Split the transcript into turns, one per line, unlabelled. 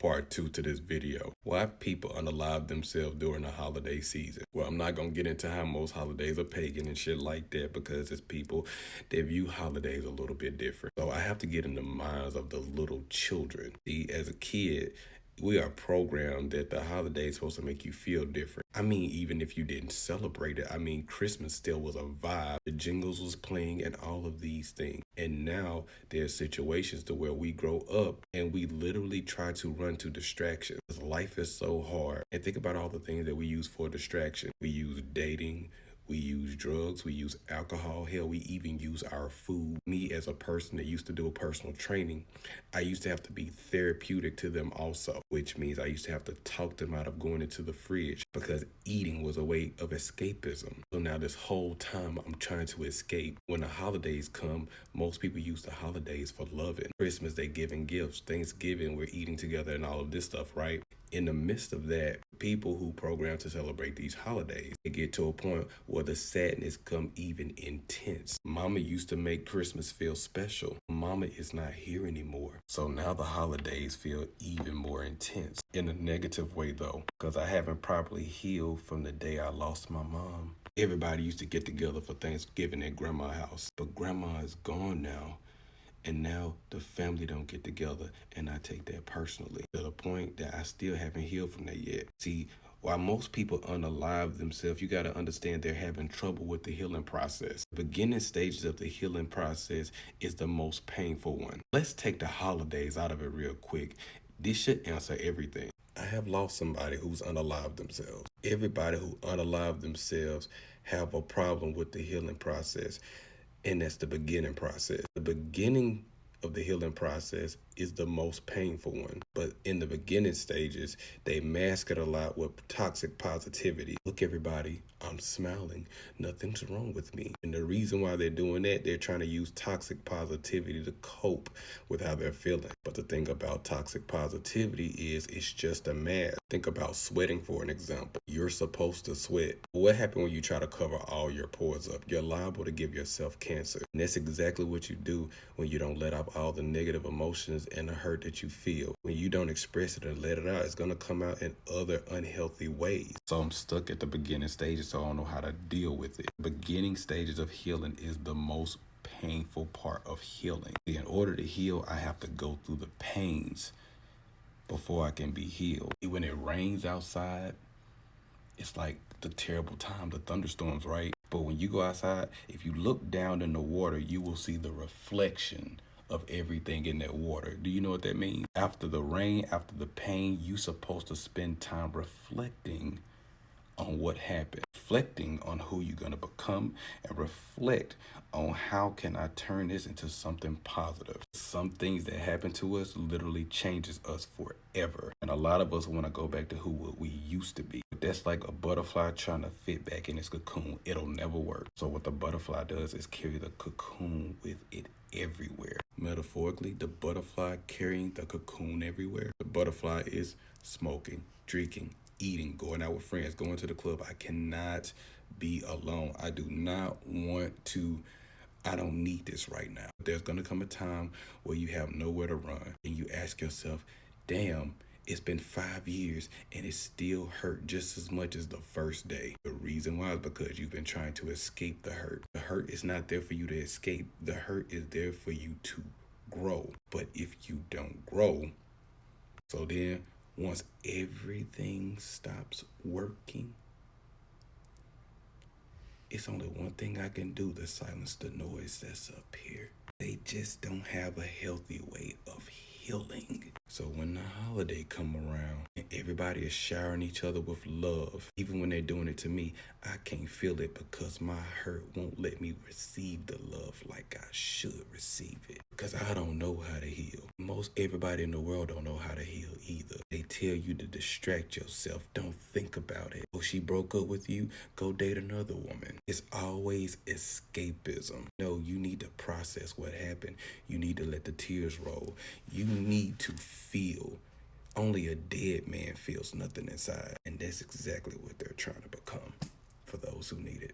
Part 2 to this video. Why people unalive themselves during the holiday season. Well, I'm not going to get into how most holidays are pagan and shit like that because it's people that view holidays a little bit different. So I have to get in the minds of the little children. See, as a kid, we are programmed that the holiday is supposed to make you feel different. I mean, even if you didn't celebrate it, I mean, Christmas still was a vibe. The jingles was playing and all of these things. And now there's situations to where we grow up and we literally try to run to distraction. Life is so hard. And think about all the things that we use for distraction. We use dating. We use drugs, we use alcohol, hell, we even use our food. Me as a person that used to do a personal training, I used to have to be therapeutic to them also, which means I used to have to talk them out of going into the fridge because eating was a way of escapism. So now this whole time I'm trying to escape. When the holidays come, most people use the holidays for loving. Christmas, they giving gifts. Thanksgiving, we're eating together and all of this stuff, right? In the midst of that, people who program to celebrate these holidays, they get to a point where the sadness come even intense. Mama used to make Christmas feel special. Mama is not here anymore. So now the holidays feel even more intense. In a negative way though, because I haven't properly healed from the day I lost my mom. Everybody used to get together for Thanksgiving at grandma's house, but grandma is gone now. And now the family don't get together, and I take that personally to the point that I still haven't healed from that yet. See, while most people unalive themselves, you got to understand they're having trouble with the healing process. The beginning stages of the healing process is the most painful one. Let's take the holidays out of it real quick. This should answer everything. I have lost somebody who's unalived themselves. Everybody who unalived themselves have a problem with the healing process. And that's the beginning process. The beginning of the healing process is the most painful one. But in the beginning stages, they mask it a lot with toxic positivity. Look, everybody, I'm smiling. Nothing's wrong with me. And the reason why they're doing that, they're trying to use toxic positivity to cope with how they're feeling. But the thing about toxic positivity is it's just a mask. Think about sweating, for an example. You're supposed to sweat. What happens when you try to cover all your pores up? You're liable to give yourself cancer. And that's exactly what you do when you don't let out all the negative emotions and the hurt that you feel. When you don't express it and let it out, it's going to come out in other unhealthy ways. So I'm stuck at the beginning stages, so I don't know how to deal with it. The beginning stages of healing is the most painful part of healing. In order to heal, I have to go through the pains before I can be healed. When it rains outside, it's like the terrible time, the thunderstorms, right? But when you go outside, if you look down in the water, you will see the reflection of everything in that water. Do you know what that means? After the rain, after the pain, you're supposed to spend time reflecting on what happened, reflecting on who you're going to become, and reflect on how can I turn this into something positive. Some things that happen to us literally changes us forever. And a lot of us want to go back to who we used to be. But that's like a butterfly trying to fit back in its cocoon. It'll never work. So what the butterfly does is carry the cocoon with it everywhere. Metaphorically, the butterfly carrying the cocoon everywhere. The butterfly is smoking, drinking, eating, going out with friends, going to the club. I cannot be alone. I do not want to. I don't need this right now. There's going to come a time where you have nowhere to run and you ask yourself, damn, it's been 5 years and it still hurt just as much as the first day. The reason why is because you've been trying to escape the hurt. The hurt is not there for you to escape. The hurt is there for you to grow. But if you don't grow, so then once everything stops working, it's only one thing I can do to silence the noise that's up here. They just don't have a healthy way of healing. So when the holiday come around and everybody is showering each other with love, even when they're doing it to me, I can't feel it because my hurt won't let me receive the love like I should receive it. Because I don't know how to heal. Most everybody in the world don't know how to heal either. They tell you to distract yourself. Don't think about it. Oh, she broke up with you? Go date another woman. It's always escapism. No, you need to process what happened. You need to let the tears roll. You need to feel. Only a dead man feels nothing inside. And that's exactly what they're trying to become for those who need it.